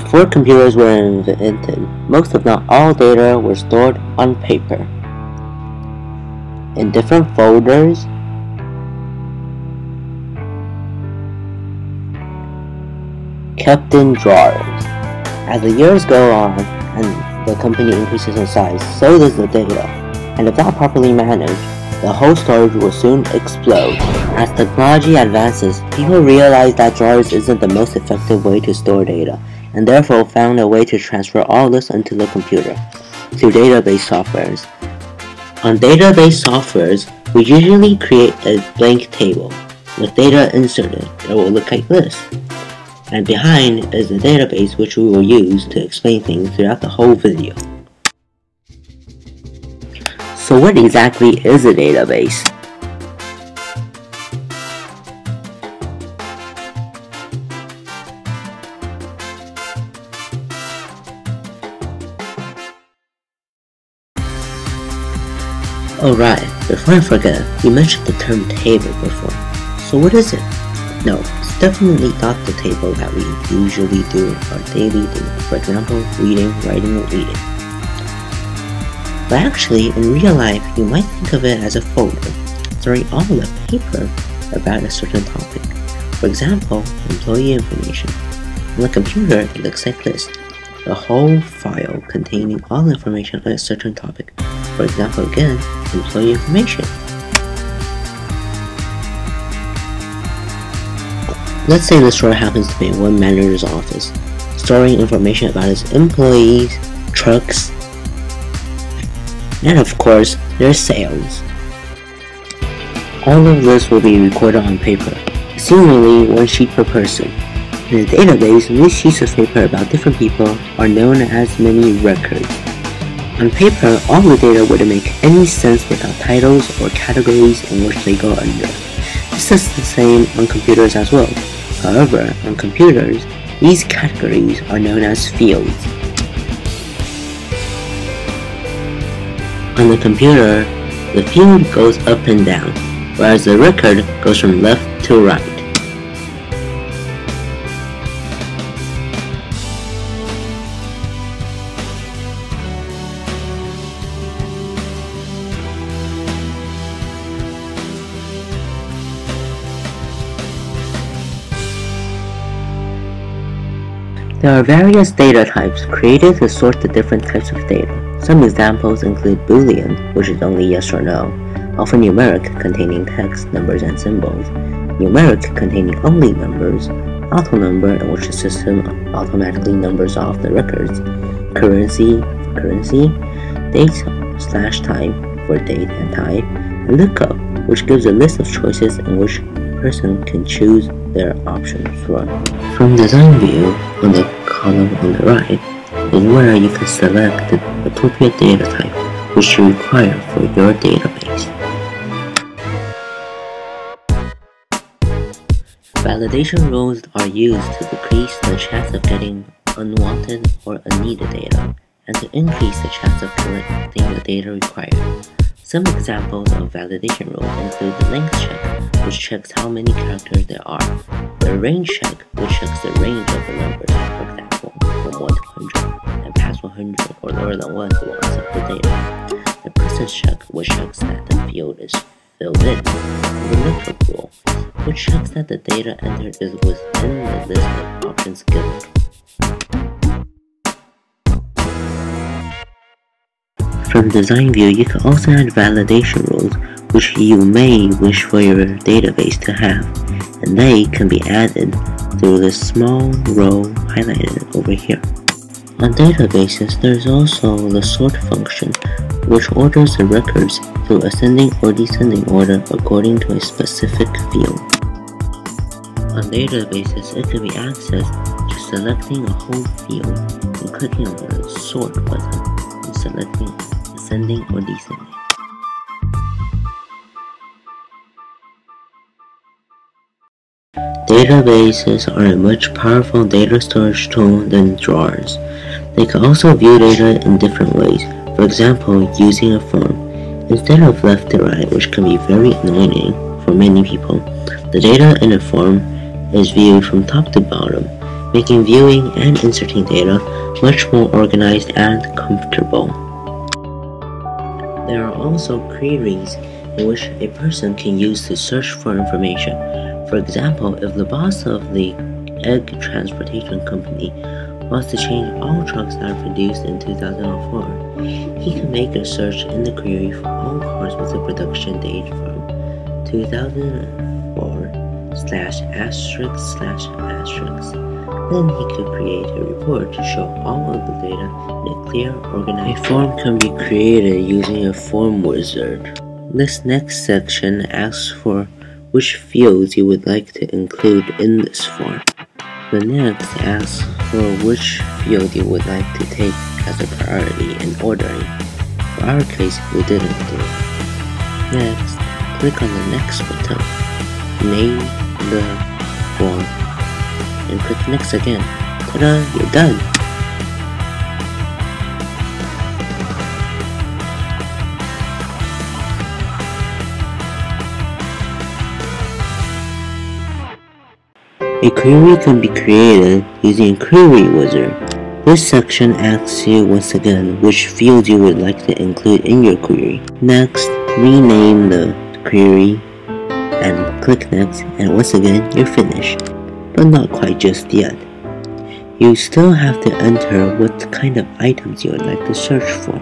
Before computers were invented, most if not all data were stored on paper, in different folders, kept in drawers. As the years go on and the company increases in size, so does the data, and if not properly managed, the whole storage will soon explode. As technology advances, people realize that drawers isn't the most effective way to store data, and therefore found a way to transfer all this onto the computer, through database softwares. On database softwares, we usually create a blank table, with data inserted that will look like this. And behind is the database which we will use to explain things throughout the whole video. So what exactly is a database? Alright, before I forget, we mentioned the term table before. So what is it? No, it's definitely not the table that we usually do in our daily things, for example, reading, writing, or eating. But actually, in real life, you might think of it as a folder, storing all the paper about a certain topic. For example, employee information. On the computer, it looks like this. The whole file containing all information on a certain topic. For example, again, employee information. Let's say the store happens to be in one manager's office, storing information about his employees, trucks, and of course, their sales. All of this will be recorded on paper, seemingly one sheet per person. In a database, these sheets of paper about different people are known as many records. On paper, all the data wouldn't make any sense without titles or categories in which they go under. This is the same on computers as well. However, on computers, these categories are known as fields. On the computer, the field goes up and down, whereas the record goes from left to right. There are various data types created to sort the different types of data. Some examples include Boolean, which is only yes or no, alphanumeric containing text, numbers, and symbols, numeric containing only numbers, autonumber in which the system automatically numbers off the records, currency for currency, date/time for date and time, and lookup, which gives a list of choices in which a person can choose their options from. From design view, on the column on the right, is where you can select the appropriate data type which you require for your database. Validation rules are used to decrease the chance of getting unwanted or unneeded data, and to increase the chance of collecting the data required. Some examples of validation rules include the length check, which checks how many characters there are, the range check, which checks the range of the numbers, for example, from 1 to 100, and past 100 or lower than 1 will accept the data, the presence check, which checks that the field is filled in, and the lookup rule, which checks that the data entered is within the list of options given. From design view, you can also add validation rules which you may wish for your database to have, and they can be added through this small row highlighted over here. On databases, there is also the sort function, which orders the records through ascending or descending order according to a specific field. On databases, it can be accessed by selecting a whole field and clicking on the sort button and selecting ascending or descending. Databases are a much powerful data storage tool than drawers. They can also view data in different ways, for example, using a form. Instead of left to right, which can be very annoying for many people, the data in a form is viewed from top to bottom, making viewing and inserting data much more organized and comfortable. There are also queries in which a person can use to search for information. For example, if the boss of the egg transportation company wants to change all trucks that are produced in 2004, he can make a search in the query for all cars with a production date from 2004 /**. Then he could create a report to show all of the data in a clear, organized form. A form can be created using a form wizard. This next section asks for which fields you would like to include in this form. The next asks for which field you would like to take as a priority in ordering. For our case, we didn't do it. Next, click on the next button. Name the form and click next again. Ta-da! You're done! A query can be created using Query Wizard. This section asks you once again which fields you would like to include in your query. Next, rename the query and click next, and once again you're finished. But not quite just yet. You still have to enter what kind of items you would like to search for.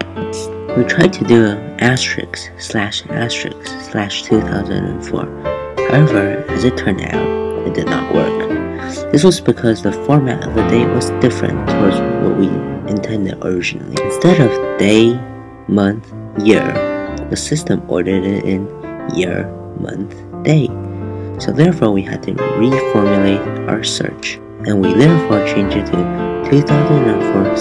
We tried to do an ***/2004. However, as it turned out, it did not work. This was because the format of the date was different towards what we intended originally. Instead of day, month, year, the system ordered it in year, month, day. So therefore we had to reformulate our search, and we therefore changed it to 2004 ****.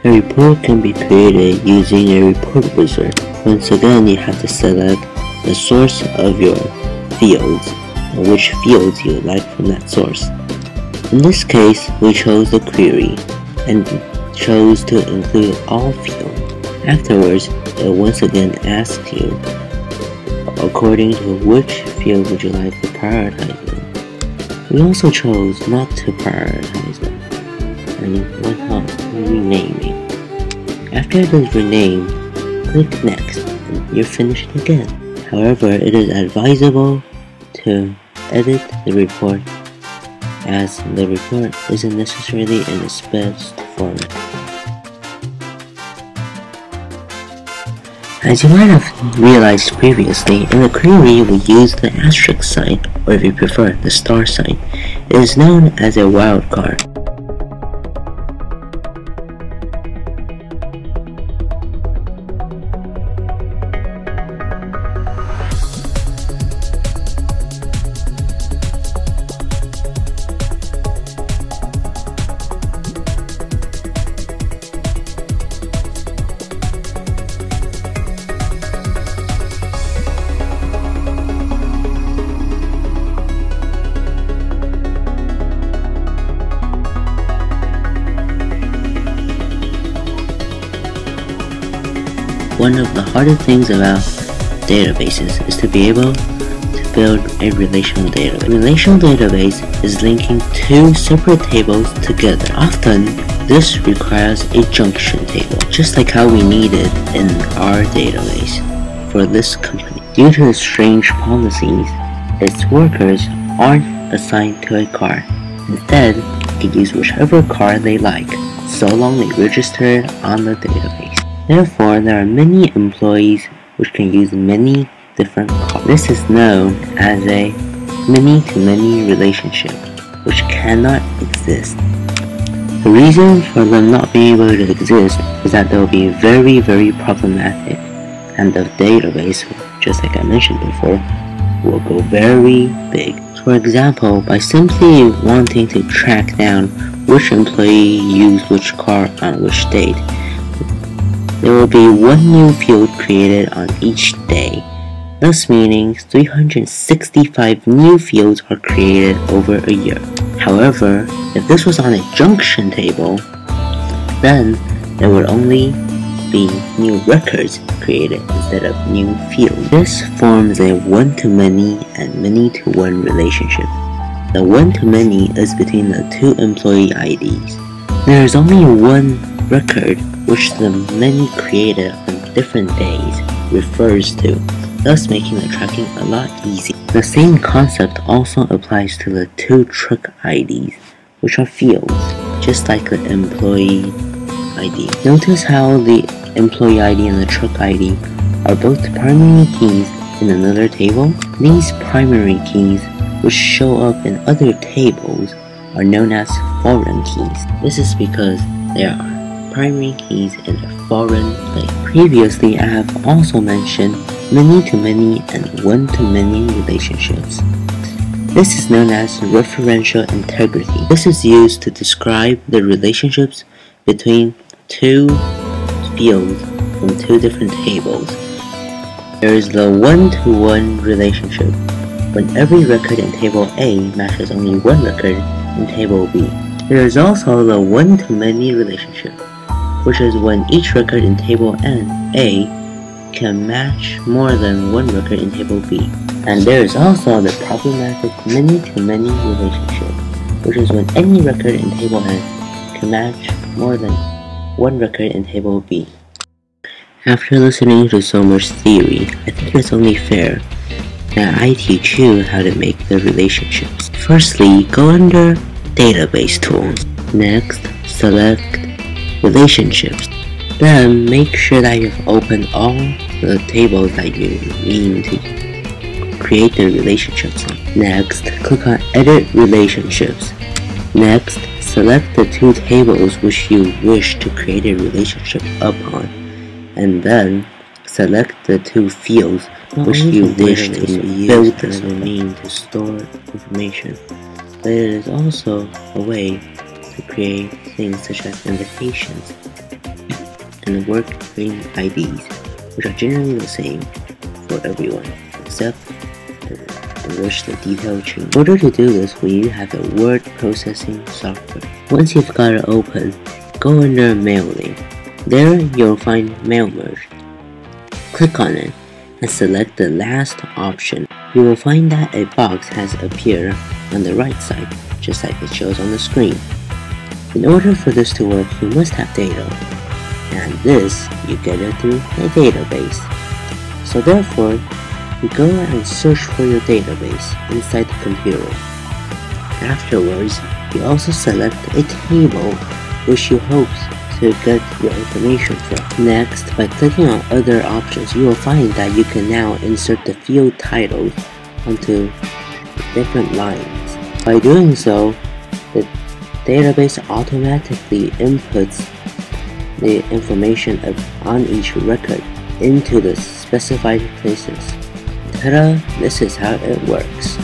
A report can be created using a report wizard. Once again, you have to select the source of your fields and which fields you would like from that source. In this case, we chose the query and chose to include all fields. Afterwards, it once again asks you according to which field would you like to prioritize them. We also chose not to prioritize them and went on renaming. After it is renamed, click next and you're finished again. However, it is advisable to edit the report as the report isn't necessarily in its best format. As you might have realized previously, in the query we use the asterisk sign, or if you prefer, the star sign. It is known as a wildcard. One of the hardest things about databases is to be able to build a relational database. A relational database is linking two separate tables together. Often, this requires a junction table, just like how we need it in our database for this company. Due to strange policies, its workers aren't assigned to a car. Instead, they can use whichever car they like, so long they register it on the database. Therefore, there are many employees which can use many different cars. This is known as a many-to-many relationship, which cannot exist The reason for them not being able to exist is that they'll be very, very problematic, and the database, just like I mentioned before, will go very big. For example, by simply wanting to track down which employee used which car on which date, there will be one new field created on each day, thus meaning 365 new fields are created over a year. However, if this was on a junction table, then there would only be new records created instead of new fields. This forms a one-to-many and many-to-one relationship. The one-to-many is between the two employee IDs. There is only one record which the many created on different days refers to, thus making the tracking a lot easier. The same concept also applies to the two truck IDs, which are fields, just like the employee ID. Notice how the employee ID and the truck ID are both primary keys in another table. These primary keys, which show up in other tables, are known as foreign keys. This is because they are primary keys in a foreign place. Previously, I have also mentioned many-to-many and one-to-many relationships. This is known as referential integrity. This is used to describe the relationships between two fields from two different tables. There is the one-to-one relationship, when every record in table A matches only one record in table B. There is also the one-to-many relationship, which is when each record in table A can match more than one record in table B. And there is also the problematic many-to-many relationship, which is when any record in table N can match more than one record in table B. After listening to so much theory, I think it's only fair that I teach you how to make the relationships. Firstly, go under Database Tools. Next, select Relationships. Then make sure that you've opened all the tables that you need to create the relationships on. Next, click on Edit Relationships. Next, select the two tables which you wish to create a relationship upon, and then select the two fields which you wish to build this mean to store information. But it is also a way to create things such as invitations and work frame IDs, which are generally the same for everyone, except in which the detail change. In order to do this, we have a word processing software. Once you've got it open, go under Mailing. There you'll find Mail Merge. Click on it and select the last option. You will find that a box has appeared on the right side, just like it shows on the screen. In order for this to work, you must have data, and this you get it through a database. So therefore, you go and search for your database inside the computer. Afterwards, you also select a table which you hope to get your information from. Next, by clicking on other options, you will find that you can now insert the field titles onto different lines. By doing so, the database automatically inputs the information on each record into the specified places. Ta-da! This is how it works.